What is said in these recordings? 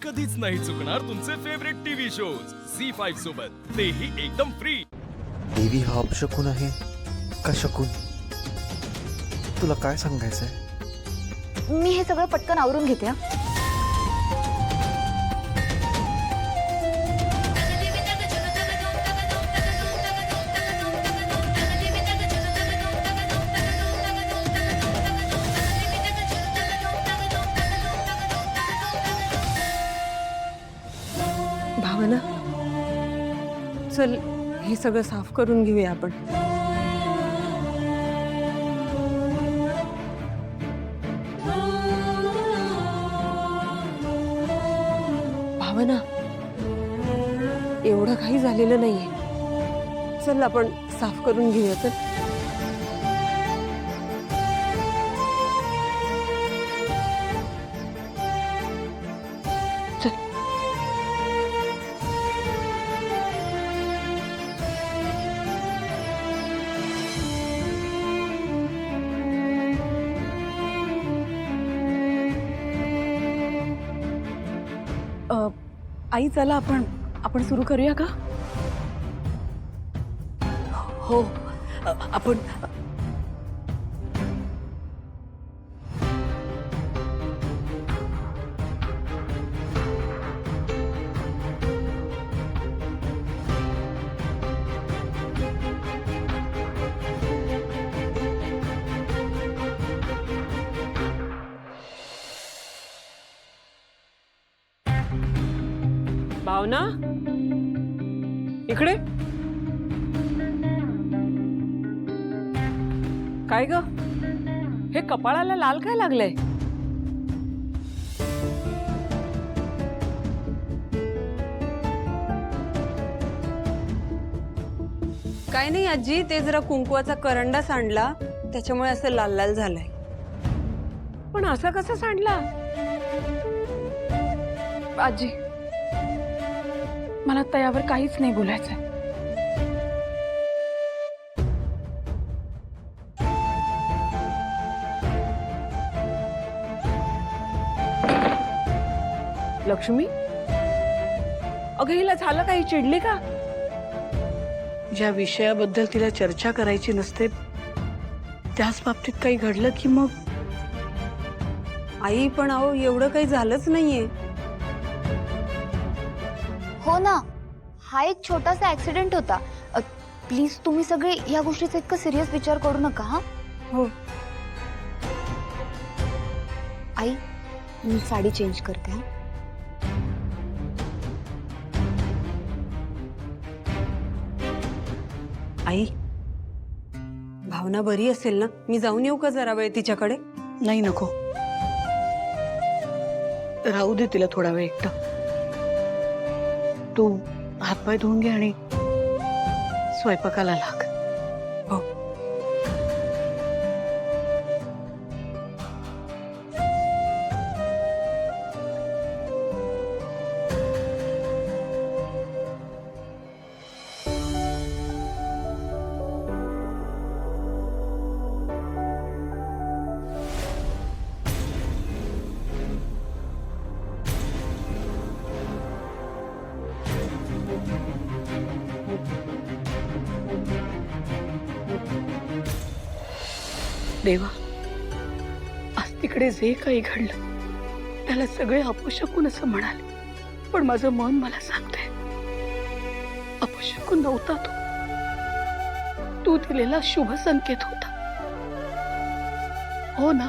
कधीच नाही चुकणार तुमचे फेवरेट टीव्ही शोज झी5 सोबत, तेही एकदम फ्री। देवी हा अपशकुन आहे का शकून? तुला काय सांगायचंय? मी हे सगळं पटकन आवरून घेते हा। भावना, चल हे सगळं साफ करून घेऊया आपण। भावना, एवढं काही झालेलं नाहीये, चल आपण साफ करून घेऊया। चल चल। आई चला आपण सुरू करूया का? हो आपण भावना, इकडे काय ग? हे कपाळाला लाल काय लागलंय? काय नाही आजी, ते जरा कुंकवाचा करंडा सांडला त्याच्यामुळे असं लाल लाल झालंय। पण असं कसं सांडला? आजी, मला त्यावर काहीच नाही बोलायचंय। लक्ष्मी, अगं हिला झालं काही? चिडली का? ज्या विषयाबद्दल तिला चर्चा करायची नसते त्याच बाबतीत काही घडलं की मग? आई पण अहो एवढं काही झालंच नाहीये। हो ना, हा एक छोटासा ऍक्सिडेंट होता। प्लीज तुम्ही सगळे या गोष्टीचा इतका सिरियस विचार करू नका हा। हो आई, मी साडी चेंज करते हा। आई, भावना बरी असेल ना? मी जाऊन येऊ का जरा वेळ तिच्याकडे? नाही, नको, राहू दे तिला थोडा वेळ एकटं। तू हातपाय धुवून घे आणि स्वयंपाकाला लाग। हो देवा, आज तिकडे जे काही घडलं त्याला सगळे अपशकुन असं म्हणाले, पण माझं मन मला सांगते अपशकुन नव्हता तो, तू दिलेला शुभ संकेत होता। हो ना?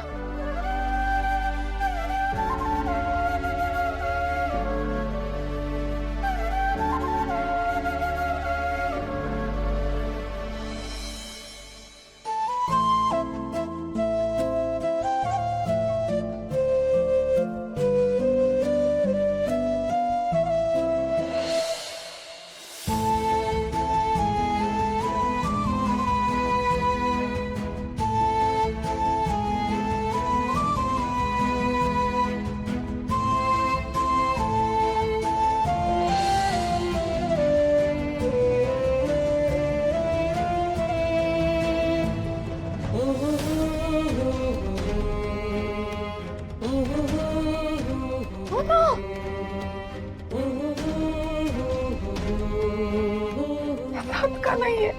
जात का नाहीये?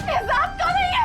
हे जात का नाहीये?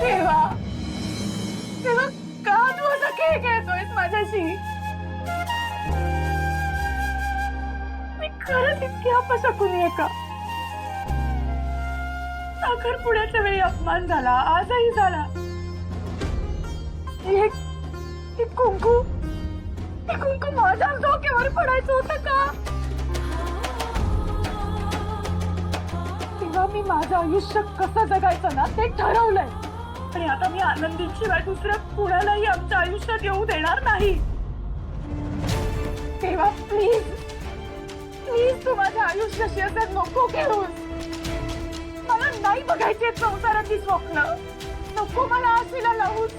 देवा, देवा, का तू असा खेळ खेळतोयस माझ्याशी? मी खरंच इतकी अपशकुनी आहे का? साखरपुड्याच्या वेळी अपमान झाला, आजही झाला. हे कुंकू माझ्या डोक्यावर पडायचं होतं का? तेव्हा मी माझं आयुष्य कसं जगायचं ना ते ठरवलंय. आणि आता मी आनंदीशिवाय दुसऱ्या कुणालाही आमच्या आयुष्यात येऊ देणार नाही. तेव्हा प्लीज प्लीज तू माझ्या आयुष्याशी असं नको खेळूस. मला नाही बघायची संसाराची स्वप्न. नको मला आशीला लावूस.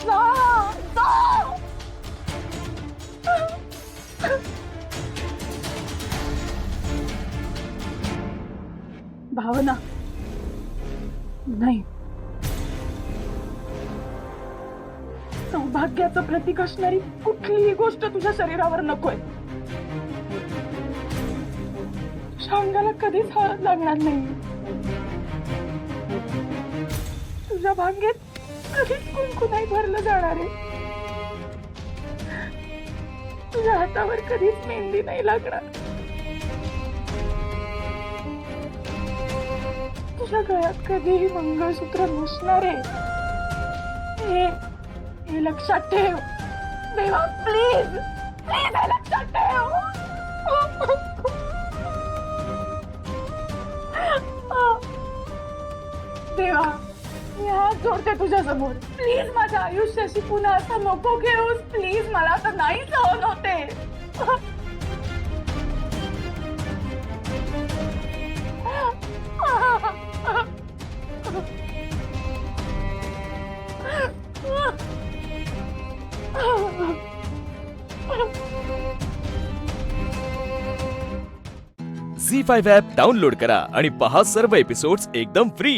जा, जा. भावना नाही. सौभाग्याचं प्रतीक असणारी कुठलीही गोष्ट तुझ्या शरीरावर नकोय. तुझ्या अंगाला कधीच हळद लागणार नाही. तुझ्या भांगेत कधीच कुंकू नाही भरलं जाणार आहे. तुझ्या हातावर कधीच मेहंदी नाही लागणार. तुझ्या गळ्यात कधीही मंगळसूत्र नसणार आहे. हे लक्षात ठेव. देवा प्लीज प्लीज हे लक्षात ठेव. देवा मी हात जोडते तुझ्या समोर. प्लीज माझ्या आयुष्याशी पुन्हा असं नको खेळूस. प्लीज मला आता नाही सहन होते. झी5 ॲप डाउनलोड करा आणि पहा सर्व एपिसोड्स एकदम फ्री.